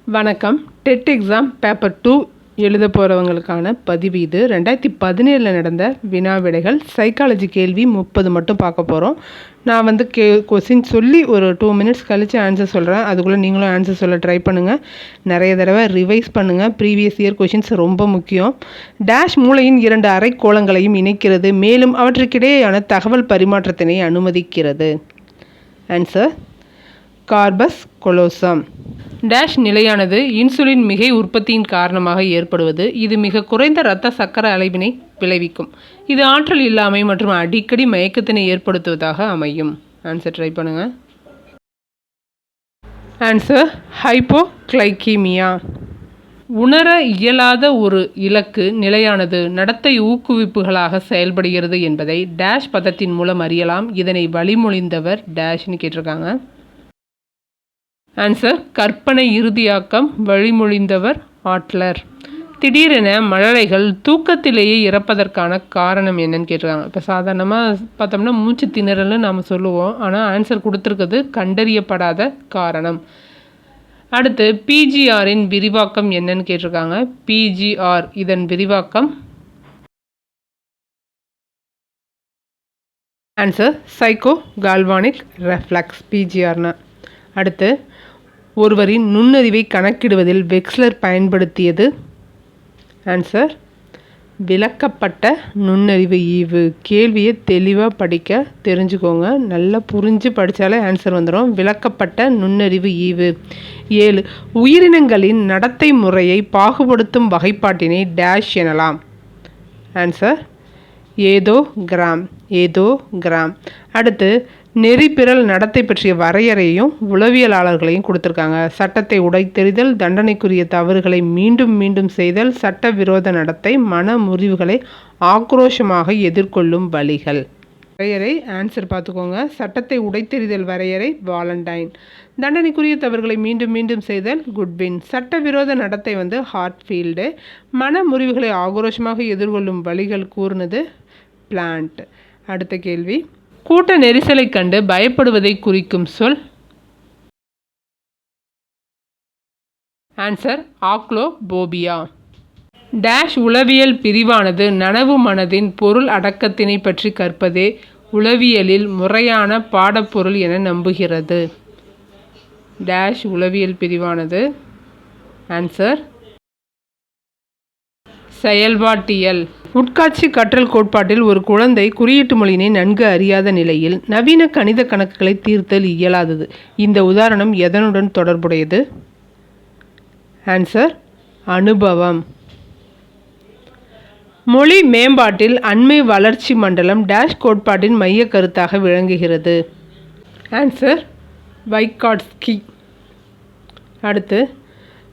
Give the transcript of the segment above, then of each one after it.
வணக்கம். TET exam paper 2 எழுத போகிறவங்களுக்கான பதிவு இது. 2017 நடந்த வினா விடைகள் சைக்காலஜி கேள்வி 30 மட்டும் பார்க்க போகிறோம். நான் கொஸ்டின் சொல்லி ஒரு 2 மினிட்ஸ் கழித்து ஆன்சர் சொல்கிறேன். அதுக்குள்ளே நீங்களும் ஆன்சர் சொல்ல ட்ரை பண்ணுங்கள். நிறைய தடவை ரிவைஸ் பண்ணுங்கள். ப்ரீவியஸ் இயர் கொஷின்ஸ் ரொம்ப முக்கியம். டேஷ் மூளையின் 2 அரைக்கோளங்களையும் இணைக்கிறது, மேலும் அவற்றுக்கிடையேயான தகவல் பரிமாற்றத்தினை அனுமதிக்கிறது. Answer corpus callosum. டேஷ் நிலையானது இன்சுலின் மிகை உற்பத்தியின் காரணமாக ஏற்படுவது. இது மிக குறைந்த இரத்த சக்கர அளவினை விளைவிக்கும். இது ஆற்றல் இல்லாமை மற்றும் அடிக்கடி மயக்கத்தினை ஏற்படுத்துவதாக அமையும். ஆன்சர் ட்ரை பண்ணுங்க. ஆன்சர் ஹைப்போகிளைக்கீமியா. உணர இயலாத ஒரு இலக்கு நிலையானது நடத்தை ஊக்குவிப்புகளாக செயல்படுகிறது என்பதை டேஷ் பதத்தின் மூலம் அறியலாம். இதனை வழிமொழிந்தவர் டேஷ்னு கேட்டிருக்காங்க. ஆன்சர் கற்பனை இறுதியாக்கம், வழிமொழிந்தவர் ஆட்லர். திடீரென மழலைகள் தூக்கத்திலேயே இறப்பதற்கான காரணம் என்னன்னு கேட்டிருக்காங்க. இப்போ சாதாரணமாக பார்த்தோம்னா மூச்சு திணறல்னு நாம் சொல்லுவோம். ஆனால் ஆன்சர் கொடுத்துருக்கிறது கண்டறியப்படாத காரணம். அடுத்து பிஜிஆரின் விரிவாக்கம் என்னன்னு கேட்டிருக்காங்க. பிஜிஆர் இதன் விரிவாக்கம் ஆன்சர் சைக்கோ கால்வானிக் ரெஃப்ளெக்ஸ், பிஜிஆர்னா. அடுத்து ஒருவரின் நுண்ணறிவை கணக்கிடுவதில் வெக்ஸ்லர் பயன்படுத்தியது. ஆன்சர் விளக்கப்பட்ட நுண்ணறிவு ஈவு. கேள்வியை தெளிவாக படிக்க தெரிஞ்சுக்கோங்க. நல்லா புரிஞ்சு படித்தாலே ஆன்சர் வந்துடும். விளக்கப்பட்ட நுண்ணறிவு ஈவு. 7 உயிரினங்களின் நடத்தை முறையை பாகுபடுத்தும் வகைப்பாட்டினை டேஷ் எனலாம். ஆன்சர் ஏதோ கிராம். அடுத்து நெறிப்பிரல் நடத்தை பற்றிய வரையறையும் உளவியலாளர்களையும் கொடுத்துருக்காங்க. சட்டத்தை உடைத்தெறிதல், தண்டனைக்குரிய தவறுகளை மீண்டும் மீண்டும் செய்தல், சட்டவிரோத நடத்தை, மன முறிவுகளை ஆக்ரோஷமாக எதிர்கொள்ளும் வழிகள். வரையறை ஆன்சர் பார்த்துக்கோங்க. சட்டத்தை உடைத்தெறிதல் வரையறை வாலண்டைன். தண்டனைக்குரிய தவறுகளை மீண்டும் மீண்டும் செய்தல் குட்வின். சட்டவிரோத நடத்தை ஹார்ட்ஃபீல்டு. மன முறிவுகளை ஆக்ரோஷமாக எதிர்கொள்ளும் வழிகள் கூறுனது பிளான்ட். அடுத்த கேள்வி, கூட்ட நெரிசலை கண்டு பயப்படுவதை குறிக்கும் சொல். ஆன்சர் ஆக்லோபோபியா. டேஷ் உளவியல் பிரிவானது நனவு மனதின் பொருள் அடக்கத்தினை பற்றி கற்பதே உளவியலில் முறையான பாடப்பொருள் என நம்புகிறது. டேஷ் உளவியல் பிரிவானது. ஆன்சர் செயல்பாட்டியல். உட்காட்சி கற்றல் கோட்பாட்டில் ஒரு குழந்தை குறியீட்டு மொழியினை நன்கு அறியாத நிலையில் நவீன கணித கணக்குகளை தீர்த்தல் இயலாதது. இந்த உதாரணம் எதனுடன் தொடர்புடையது? ஆன்சர் அனுபவம். மொழி மேம்பாட்டில் அண்மை வளர்ச்சி மண்டலம் டேஷ் கோட்பாட்டின் மைய கருத்தாக விளங்குகிறது. ஆன்சர் வைகாட்ஸ்கி. அடுத்து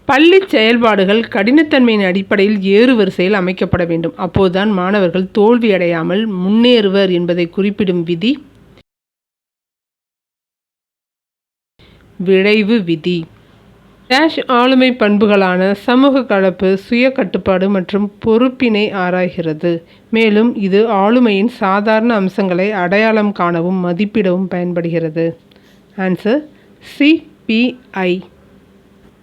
பள்ளி செயல்பாடுகள் கடினத்தன்மையின் அடிப்படையில் ஏறு வரிசையில் அமைக்கப்பட வேண்டும். அப்போதுதான் மாணவர்கள் தோல்வியடையாமல் முன்னேறுவர் என்பதை குறிப்பிடும் விதி விளைவு விதி. டேஷ் ஆளுமை பண்புகளான சமூக கலப்பு, சுய கட்டுப்பாடு மற்றும் பொறுப்பினை ஆராய்கிறது. மேலும் இது ஆளுமையின் சாதாரண அம்சங்களை அடையாளம் காணவும் மதிப்பிடவும் பயன்படுகிறது. Answer CBI.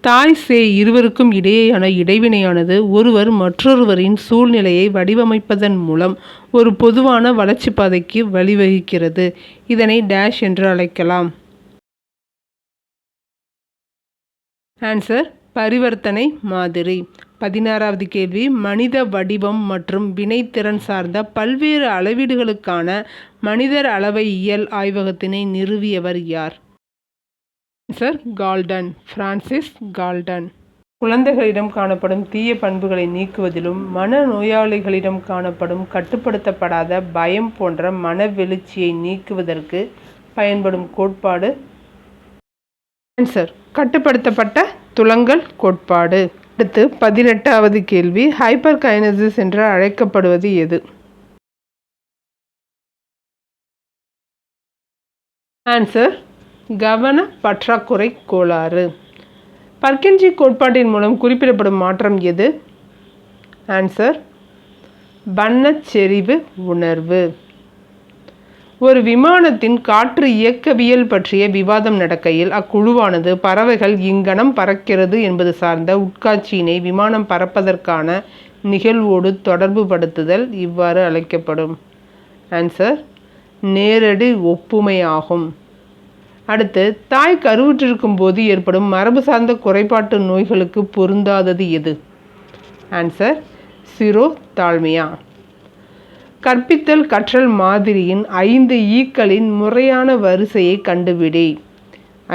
தாய் சேய் இருவருக்கும் இடையேயான இடைவினையானது ஒருவர் மற்றொருவரின் சூழ்நிலையை வடிவமைப்பதன் மூலம் ஒரு பொதுவான வளர்ச்சி பாதைக்கு வழிவகுக்கிறது. இதனை டேஷ் என்று அழைக்கலாம். ஆன்சர் பரிவர்த்தனை மாதிரி. 16வது கேள்வி, மனித வடிவம் மற்றும் வினைத்திறன் சார்ந்த பல்வேறு அளவீடுகளுக்கான மனிதர் அளவையியல் ஆய்வகத்தினை நிறுவியவர் யார்? Answer Galton, Francis Galton. குழந்தைகளிடம் காணப்படும் தீய பண்புகளை நீக்குவதிலும் மனநோயாளிகளிடம் காணப்படும் கட்டுப்படுத்தப்படாத பயம் போன்ற மனவெழுச்சியை நீக்குவதற்கு பயன்படும் கோட்பாடு. ஆன்சர் கட்டுப்படுத்தப்பட்ட துலங்கல் கோட்பாடு. அடுத்து 18வது கேள்வி, ஹைப்பர் கைனசிஸ் என்று அழைக்கப்படுவது எது? ஆன்சர் கவன பற்றாக்குறை கோளாறு. பர்கின்ஜி கோட்பாட்டின் மூலம் குறிப்பிடப்படும் மாற்றம் எது? ஆன்சர் வண்ணச்செறிவு உணர்வு. ஒரு விமானத்தின் காற்று இயக்கவியல் பற்றிய விவாதம் நடக்கையில் அக்குழுவானது பறவைகள் இங்கனம் பறக்கிறது என்பது சார்ந்த உட்காட்சியினை விமானம் பறப்பதற்கான நிகழ்வோடு தொடர்பு படுத்துதல் இவ்வாறு அழைக்கப்படும். ஆன்சர் நேரடி ஒப்புமையாகும். அடுத்து, தாய் கருவுற்றிருக்கும் போது ஏற்படும் மரபு சார்ந்த குறைபாட்டு நோய்களுக்கு பொருந்தாதது எது? ஆன்சர் சிரோதால்மியா. கற்பித்தல் கற்றல் மாதிரியின் 5 ஈக்களின் முறையான வரிசையை கண்டுபிடி.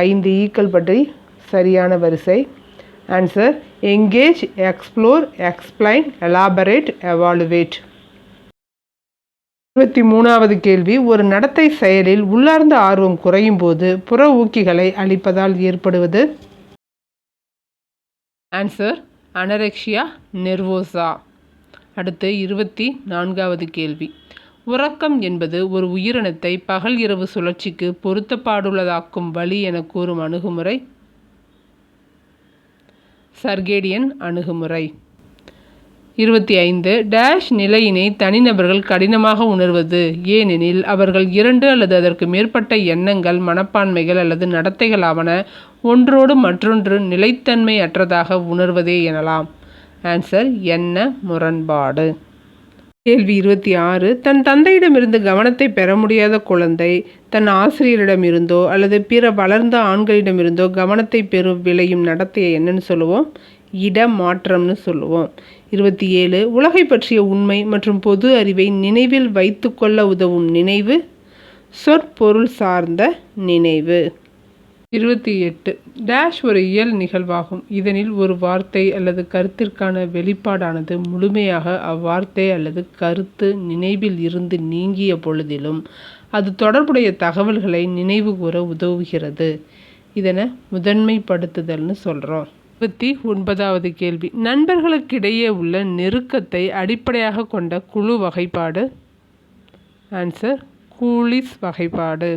5 ஈக்கள் பற்றி சரியான வரிசை. Answer engage, explore, explain, elaborate, evaluate. 23வது கேள்வி, ஒரு நடத்தை செயலில் உள்ளார்ந்த ஆர்வம் குறையும் போது புற ஊக்கிகளை அளிப்பதால் ஏற்படுவது? Answer anorexia nervosa. அடுத்து 24வது கேள்வி, உறக்கம் என்பது ஒரு உயிரினத்தை பகல் இரவு சுழற்சிக்கு பொருத்தப்பாடுள்ளதாக்கும் வழி என கூறும் அணுகுமுறை? சர்கேடியன் அணுகுமுறை. 25 டேஷ் நிலையினை தனிநபர்கள் கடினமாக உணர்வது ஏனெனில் அவர்கள் 2 அல்லது அதற்கு மேற்பட்ட எண்ணங்கள், மனப்பான்மைகள் அல்லது நடத்தைகளாவன ஒன்றோடு மற்றொன்று நிலைத்தன்மை அற்றதாக உணர்வதே எனலாம். ஆன்சர் எண்ண முரண்பாடு. கேள்வி 26, தன் தந்தையிடமிருந்து கவனத்தை பெற முடியாத குழந்தை தன் ஆசிரியரிடமிருந்தோ அல்லது பிற வளர்ந்த ஆண்களிடமிருந்தோ கவனத்தை பெறும் விளையும் நடத்தையை என்னன்னு சொல்லுவோம்? இடமாற்றம்னு சொல்லுவோம். 27 உலகை பற்றிய உண்மை மற்றும் பொது அறிவை நினைவில் வைத்து கொள்ள உதவும் நினைவு? சொற்பொருள் சார்ந்த நினைவு. 28 டேஷ் ஒரு இயல் நிகழ்வாகும். இதனில் ஒரு வார்த்தை அல்லது கருத்திற்கான வெளிப்பாடானது முழுமையாக அவ்வார்த்தை அல்லது கருத்து நினைவில் இருந்து நீங்கிய பொழுதிலும் அது தொடர்புடைய தகவல்களை நினைவு கூற உதவுகிறது. இதனை முதன்மைப்படுத்துதல்னு சொல்கிறோம். 29வது கேள்வி, நண்பர்களுக்கிடையே உள்ள நெருக்கத்தை அடிப்படையாக கொண்ட குழு வகைப்பாடு? ஆன்சர் கூலிஸ் வகைப்பாடு.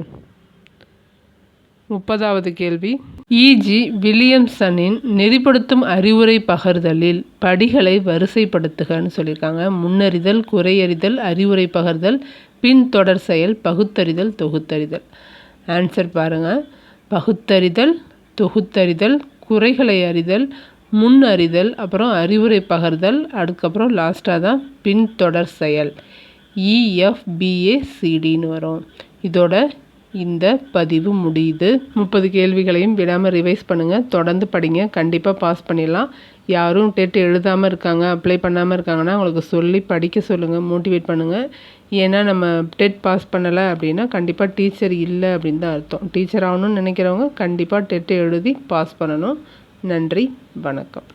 30வது கேள்வி, E.G. வில்லியம்சனின் நெறிப்படுத்தும் அறிவுரை பகர்தலில் படிகளை வரிசைப்படுத்துகன்னு சொல்லியிருக்காங்க. முன்னறிதல், குறையறிதல், அறிவுரை பகர்தல், பின்தொடர் செயல், பகுத்தறிதல், தொகுத்தறிதல். ஆன்சர் பாருங்கள், பகுத்தறிதல், தொகுத்தறிதல், குறைகளை அறிதல், முன் அறிதல், அப்புறம் அறிவுரை பகர்தல், அதுக்கப்புறம் லாஸ்ட்டாக தான் பின்தொடர் செயல். EFBACDன்னு வரும். இதோட இந்த பதிவு முடியுது. 30 கேள்விகளையும் விடாமல் ரிவைஸ் பண்ணுங்கள். தொடர்ந்து படிங்க, கண்டிப்பாக பாஸ் பண்ணிடலாம். யாரும் டெட் எழுதாமல் இருக்காங்க, அப்ளை பண்ணாமல் இருக்காங்கன்னா அவங்களுக்கு சொல்லி படிக்க சொல்லுங்கள், மோட்டிவேட் பண்ணுங்கள். ஏன்னா நம்ம டெட் பாஸ் பண்ணலை அப்படின்னா கண்டிப்பாக டீச்சர் இல்லை அப்படின்னு தான் அர்த்தம். டீச்சர் ஆகணும்னு நினைக்கிறவங்க கண்டிப்பாக டெட் எழுதி பாஸ் பண்ணணும். நன்றி, வணக்கம்.